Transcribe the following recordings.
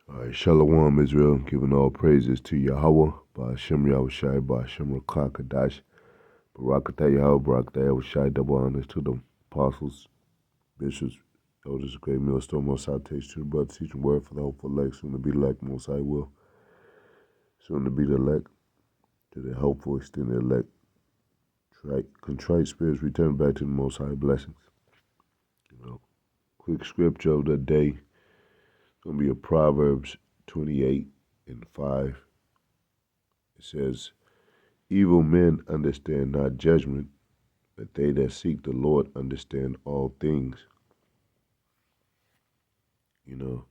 All right, Shalom, Israel, giving all praises to Yahweh, by Hashem Yahushai, by Hashem Rakah Kadash, Barakatah Yahweh, Barakatah Yahushai, double honors to the apostles, bishops, elders, great millstone, most high takes to the brother, teaching word for the hopeful elect, soon to be elect, most high will, soon to be the elect, to the hopeful, extended elect, contrite spirits return back to the most high blessings. Quick scripture of the day, it's going to be a Proverbs 28 and 5. It says, evil men understand not judgment, but they that seek the Lord understand all things. You know,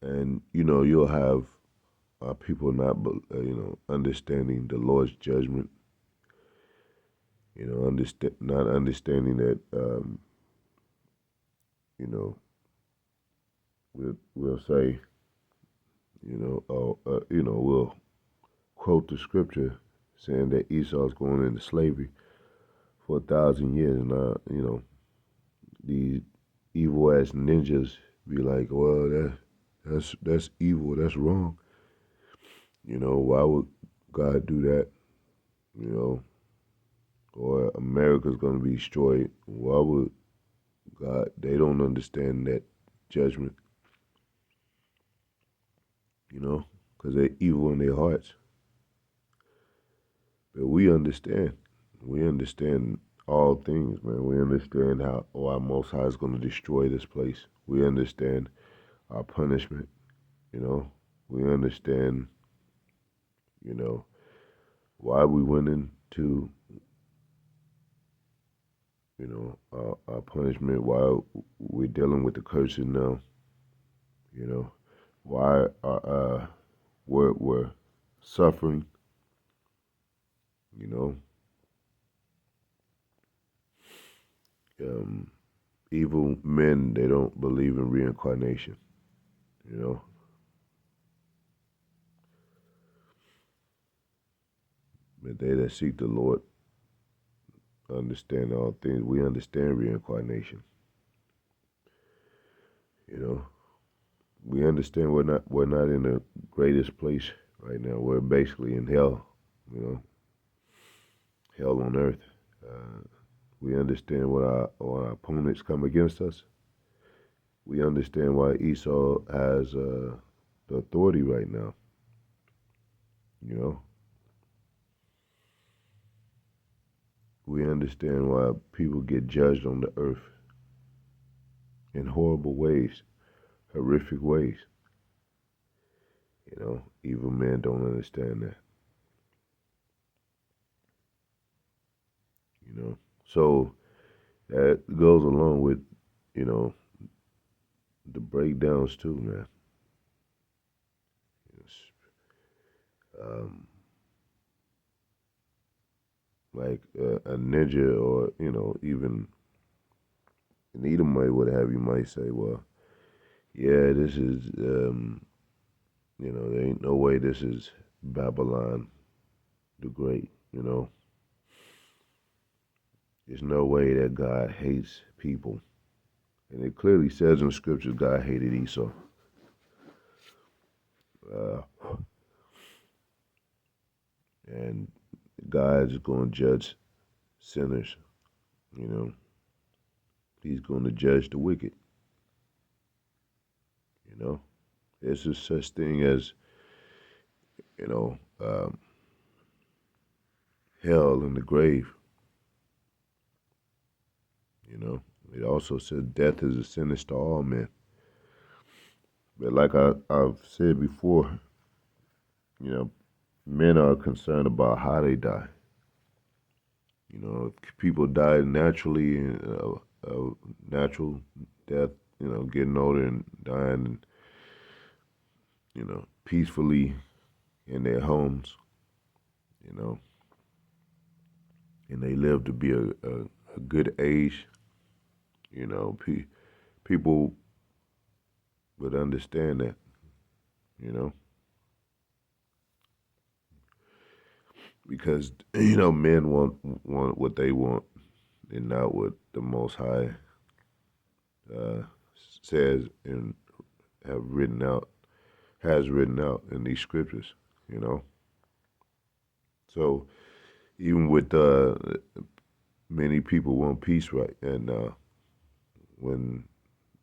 and you'll have people not, understanding the Lord's judgment. Not understanding that. We'll say, we'll quote the scripture saying that Esau's going into slavery for 1,000 years, and these evil ass ninjas be like, well, that's evil, that's wrong. Why would God do that? Or America's gonna be destroyed. Why would God? They don't understand that judgment. Because they're evil in their hearts. But we understand. We understand all things, man. We understand how our Most High is going to destroy this place. We understand our punishment. We understand, why we went into, our punishment, why we're dealing with the curses now. Why we're suffering. Evil men, they don't believe in reincarnation. But they that seek the Lord understand all things. We understand reincarnation. We understand we're not in the greatest place right now. We're basically in hell. Hell on earth. We understand when our opponents come against us. We understand why Esau has the authority right now. We understand why people get judged on the earth in horrible ways, horrific ways. Evil men don't understand that. So that goes along with, the breakdowns too, man. Like a ninja, or even an Edomite, what have you, might say, well, yeah, this is there ain't no way this is Babylon the Great. There's no way that God hates people, and it clearly says in the scriptures God hated Esau. And God is going to judge sinners. He's going to judge the wicked. There's a such thing as, hell in the grave. It also says death is a sentence to all men. But like I've said before, men are concerned about how they die. If people die naturally, natural death, getting older and dying, peacefully in their homes, and they live to be a good age, people would understand that, because, men want what they want and not what the Most High uh, says and have written out has written out in these scriptures. You know, so even with many people want peace, right? And when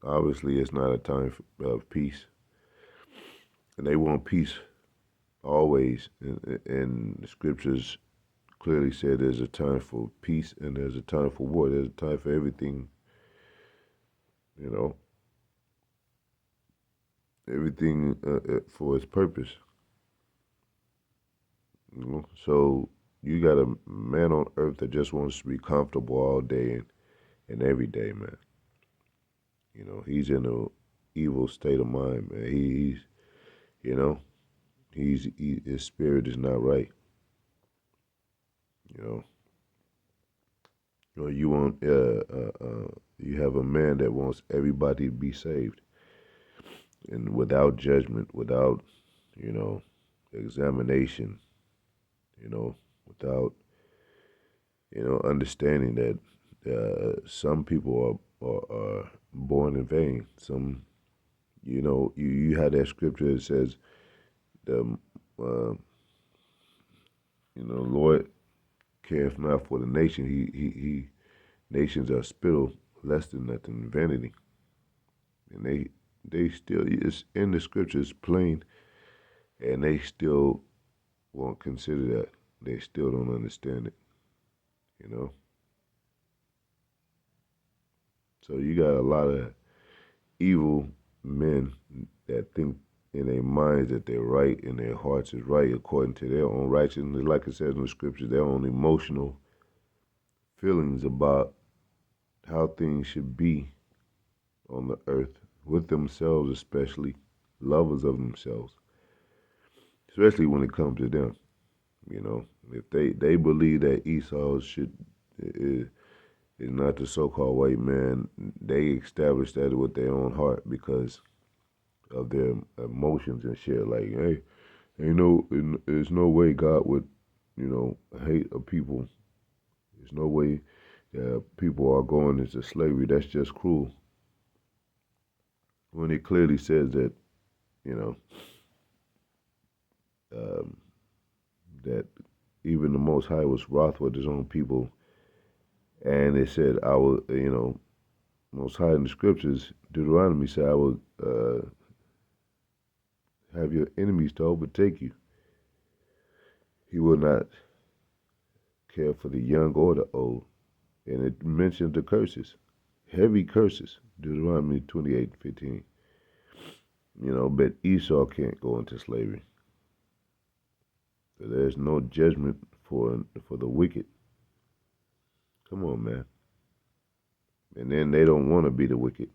obviously it's not a time of peace, and they want peace always. And the scriptures clearly said there's a time for peace and there's a time for war. There's a time for everything. You know, everything for its purpose. You know? So you got a man on earth that just wants to be comfortable all day and every day, man. You know, he's in a evil state of mind, man. He's, you know, his spirit is not right. You know, or you want you have a man that wants everybody to be saved and without judgment, without examination, without understanding that some people are born in vain. Some, you have that scripture that says the Lord careth not for the nation. He nations are spittle, less than nothing, vanity, and they still, it's in the scriptures plain, and they still won't consider that. They still don't understand it. You know. So you got a lot of evil men that think in their minds that they're right and their hearts is right according to their own righteousness. Like it says in the scriptures, their own emotional feelings about how things should be on the earth with themselves, especially lovers of themselves, especially when it comes to them. You know, if they believe that Esau is not the so-called white man, they establish that with their own heart because of their emotions and shit. Like, hey, there's no way God would, hate a people. There's no way people are going into slavery. That's just cruel. When it clearly says that, you know, um, that even the Most High was wroth with his own people, and it said, I will, Most High in the scriptures, Deuteronomy said, I will have your enemies to overtake you. He will not care for the young or the old. And it mentions the curses, heavy curses, Deuteronomy 28:15. But Esau can't go into slavery. So there's no judgment for the wicked. Come on, man. And then they don't want to be the wicked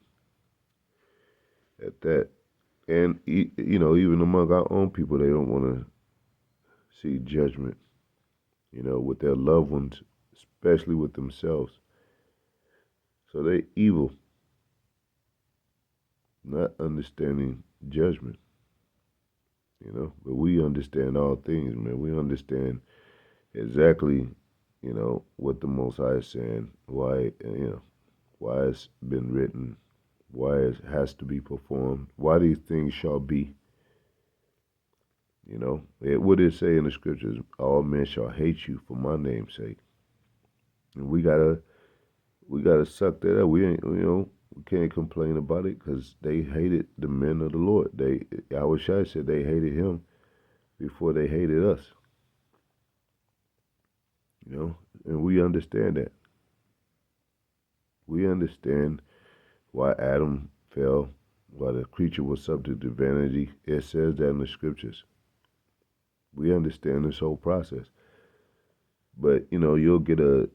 at that. And, even among our own people, they don't want to see judgment, with their loved ones, especially with themselves. So they evil, not understanding judgment, But we understand all things, man. We understand exactly, what the Most High is saying, why it's been written, why it has to be performed, why these things shall be. What did it say in the scriptures? All men shall hate you for my name's sake. And we gotta suck that up. We ain't, we can't complain about it because they hated the men of the Lord. Yahushua said they hated him before they hated us. And we understand that. We understand why Adam fell, why the creature was subject to vanity. It says that in the scriptures. We understand this whole process. But, you'll get a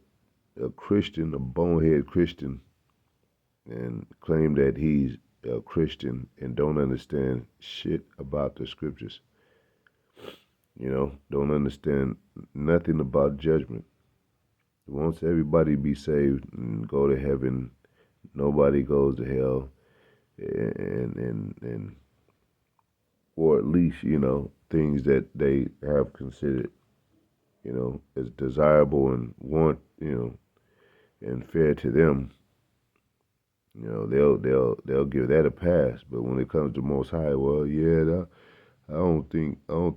Christian, a bonehead Christian, and claim that he's a Christian and don't understand shit about the scriptures. Don't understand nothing about judgment. Wants everybody to be saved and go to heaven. Nobody goes to hell. And or at least, things that they have considered, as desirable and want, and fair to them, They'll give that a pass. But when it comes to Most High, well, yeah, I don't think our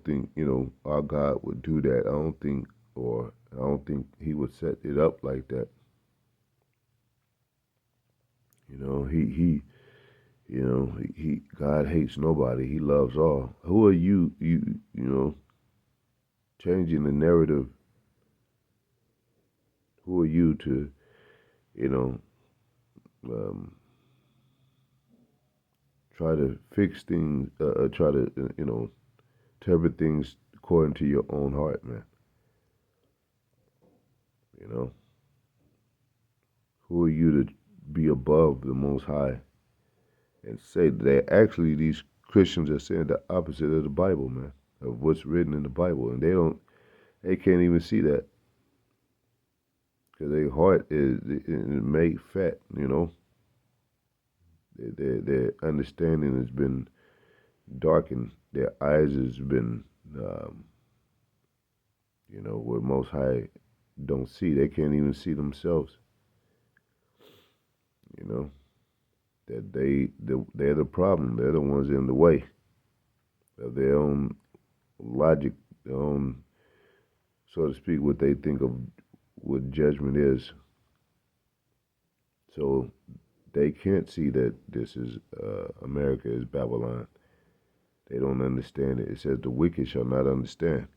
God would do that. I don't think He would set it up like that. He God hates nobody. He loves all. Who are changing the narrative? Who are you to you know um, try to fix things? Try to interpret things according to your own heart, man. You know, who are you to be above the Most High and say that actually these Christians are saying the opposite of the Bible, man, of what's written in the Bible, and they can't even see that because their heart is made fat. Their understanding has been darkened. Their eyes has been, um, what Most High don't see. They can't even see themselves. You know that they're the problem. They're the ones in the way of their own logic, their own, so to speak, what they think of what judgment is. So they can't see that this is America is Babylon. They don't understand it. It says the wicked shall not understand.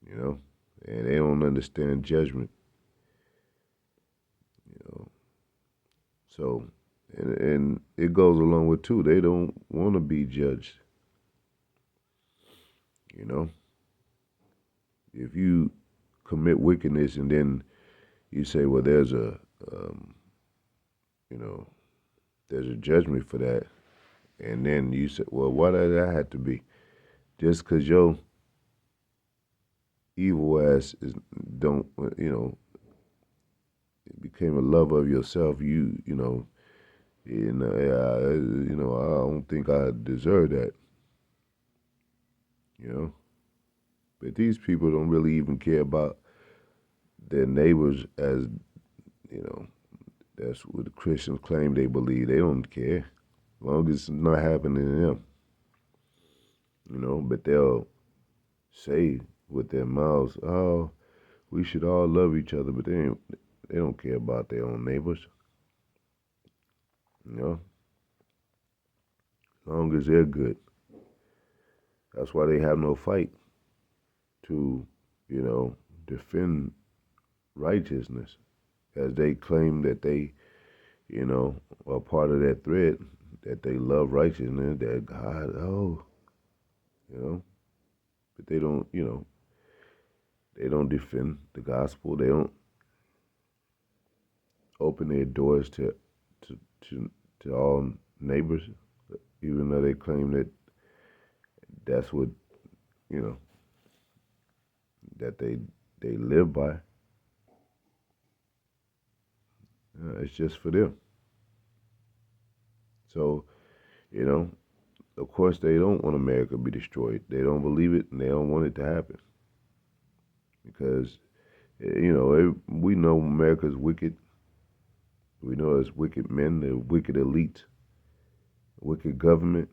You know, and they don't understand judgment. You know, so and it goes along with too. They don't want to be judged. You know, if you commit wickedness and then you say, well, um, you know, there's a judgment for that, and then you say, well, why did that have to be? Just because your evil ass don't, became a lover of yourself, I don't think I deserve that, you know. But these people don't really even care about their neighbors as, you know, that's what the Christians claim they believe. They don't care, as long as it's not happening to them, but they'll say with their mouths, oh, we should all love each other, but they don't care about their own neighbors, as long as they're good. That's why they have no fight to, defend righteousness, as they claim that they, are part of that thread, that they love righteousness, that God, but they don't defend the gospel. They don't open their doors to, to, to all neighbors, even though they claim that that's what, you know, that they live by. It's just for them. So, you know, of course, they don't want America to be destroyed. They don't believe it, and they don't want it to happen because, we know America's wicked. We know it's wicked men, the wicked elite, wicked government.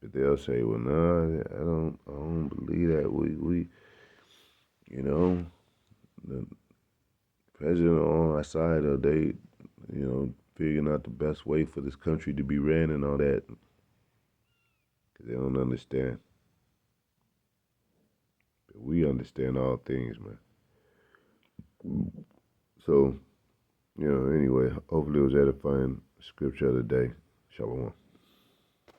But they'll say, "Well, no, I don't believe that. The president on our side, or they, figuring out the best way for this country to be ran and all that, because they don't understand. But we understand all things, man. So, anyway, hopefully it was edifying scripture of the day. Shalom.